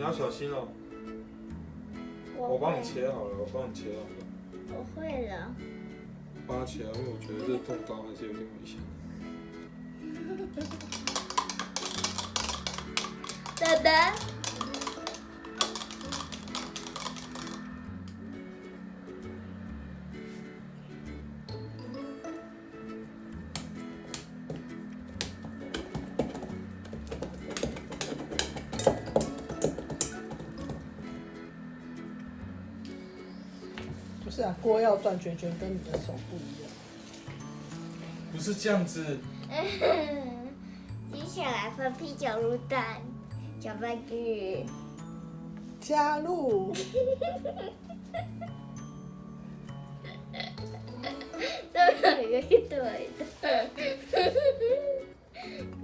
你要小心哦。我帮你切好了，我帮你切好了。我会了。帮它切啊，因为我觉得这动刀还是有点危险。等等。不是啊，锅要转圈圈，跟你的手不一样。不是这样子。接下来放啤酒卤蛋，搅拌具。加入。都有一堆的。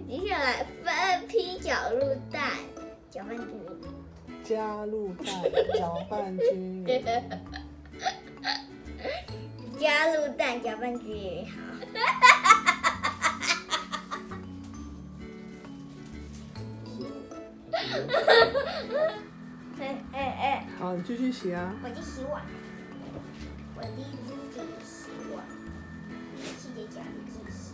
接下来放啤酒卤蛋，搅拌具。加入蛋，搅拌均匀。加入蛋，搅拌均匀，好。好，你继续洗啊。我去洗碗。我第一次自己洗碗，记得讲自己洗。